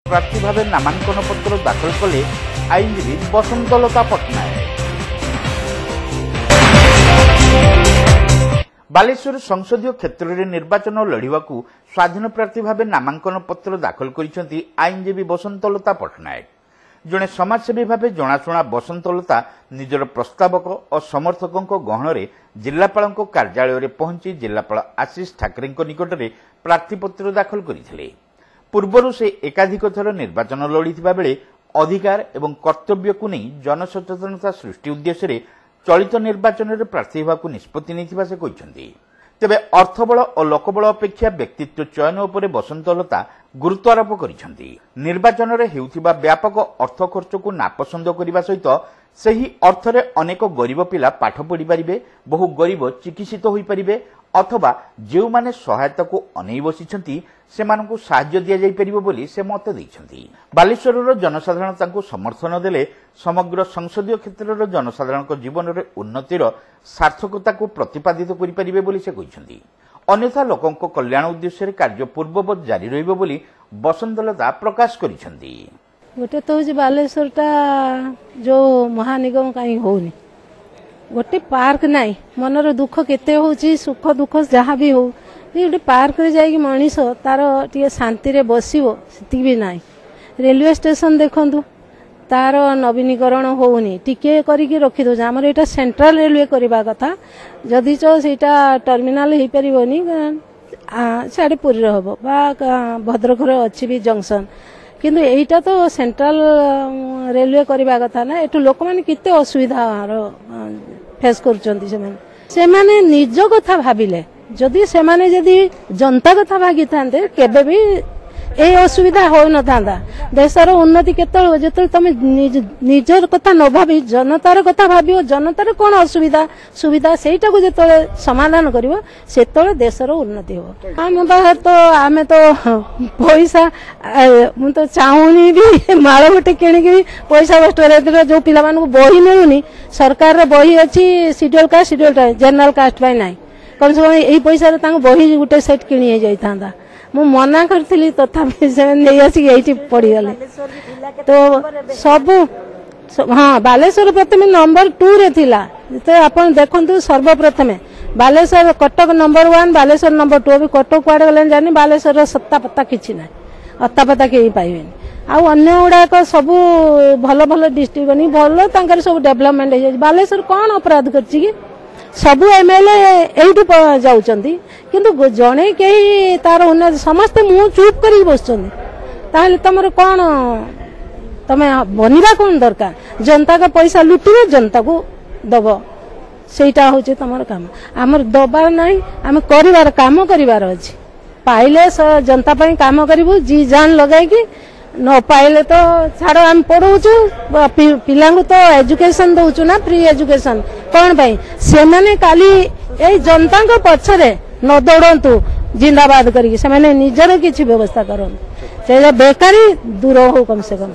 प्रार्थी भाव नामांकन पत्र दाखल कले आईनजीवी बसंतलता पट्टनायक। बालेश्वर संसदीय क्षेत्र में निर्वाचन लड़वा स्वाधीन प्रार्थी भाव नामांकन पत्र दाखल कर आईनजीवी बसंतलता पट्टनायक। जड़े समाजसेवी भाव जनाशुना बसंतलता निजर प्रस्तावक और समर्थकों गहन में जिलापाल कार्यालय पहुंची जिलापाल आशीष ठाकरे निकट में प्रार्थीपत्र दाखल करते। पूर्वर से एकाधिक थर निर्वाचन लड़ीथिबा बेले अधिकार एवं कर्तव्य को नहीं जनसचेतनता सृष्टि उद्देश्य चलित निर्वाचन में प्रार्थी होगा निष्पत्ति नहीं से कहते। तेबे अर्थबल और लोकबल अपेक्षा व्यक्तित्व चयन उपरे बसंतलता गुरुत्व आरोप करिसेंती। निर्वाचन में हेउथिबा व्यापक अर्थ खर्च को नापसंद करने सहित सही अर्थरे अनेक गरीब पिला पाठ पढ़ी पारिबे, बहु गरीब चिकित्सित होई परिबे अथवा जो माने सहायता को अनै बसिछंती सेमानकु साहाय्य दिया जाई परिबो बोली से मत दैछंती। बालेश्वरर जनसाधारण तांको समर्थन देले समग्र संसदीय क्षेत्रर जनसाधारण जीवन रे उन्नतिर सार्थकता को प्रतिपादित करि परिबे बोली से कहिसंती। अन्यथा लोकंको कल्याण उद्देश्य कार्य पूर्ववत जारी रहिबो बोली बसंतलता प्रकाश करिसंती। गोटे तो बालेश्वरटा जो महानिगम कहीं होनी गोटे पार्क नाई मनर दुख केते होची सुख दुख जहाँ भी हो गोटे पार्क रे जाई मनीष तार टे शांति रे बसिबो सेति भी नाई। रेलवे स्टेशन देखंतु तार नवीनीकरण होनी टिके करिके रखि दो। हमर एटा सेंट्रल रेलवे करबा कथा जदि चो सेटा टर्मिनल हे परिबोनी साडे पुरी रहबो बा भद्रक रे अछि भी जंक्शन किंतु एटा तो सेंट्रल रेलवे करबा कथा ना। एटु लोक माने किते असुविधा फेस करचंती से माने निज कथा भाबिले जदि से माने जदि जनता कथा भागी थांते केबे भी ए असुविधा हो न थांदा। देशर उन्नति केतल जेतल तमे निजर कथा न भाबी जनतार कथा भाबियो जनतार कोन असुविधा सुविधा सेटा को जेतले समाधान करिवो सेतले देशर उन्नति हो। हम बाहर तो आमे तो पैसा मु तो चाहुनी भी माळ गोटे किणी के पैसा वेस्ट करे जो पिला मानू बही मिलुनी सरकार रे बही अछि शेड्यूल कास्ट जनरल कास्ट पाई नाही कम से कम एही पैसा रे तांको बही गोटे सेट किणी हे जाई थांदा। मु मना करथिली तथापि से नै आसी एठी पड़ी गले तो सब हाँ बालेश्वर प्रथमे नंबर 2 रे थिला। तो आपण देखंतु सर्वप्रथम बालेश्वर कटक नंबर 1 बालेश्वर नंबर 2 भी कटक कुआडे गले जानि बालेश्वर सत्ता पत्ता किछि नै अत्ता पत्ता के पाइबेनी। आ अन्य गुड़ाक सब भल भल डिस्ट्रिक्ट बनी भल तांकर सब डेवलपमेंट हे जाय। बालेश्वर कोन अपराध करछि कि सबु एमएलए एइटु जाउचंती किंतु जणे केही तार उन्नति समस्त मुंह चुप करी बसचंती ताहले तमर कोन तमे बनिबा कोन दरकार। जनता का पैसा लुटिबे जनता को दबो सेटा होचे तमर काम। हमर दबार नाही हम करिवार काम करिवार अछि पाइले जनता पई काम करिवु जी जान लगाई कि न पाइले तो छाड़ आम पढ़ाऊचु पिलांगु तो एजुकेशन दउचु ना फ्री एजुकेशन कौन भाई से माने काली ए जनता को पछरे न दौड़ंतु जिंदाबाद करी से माने निजर किछि व्यवस्था करन से बेकारी दूर हो कम से कम।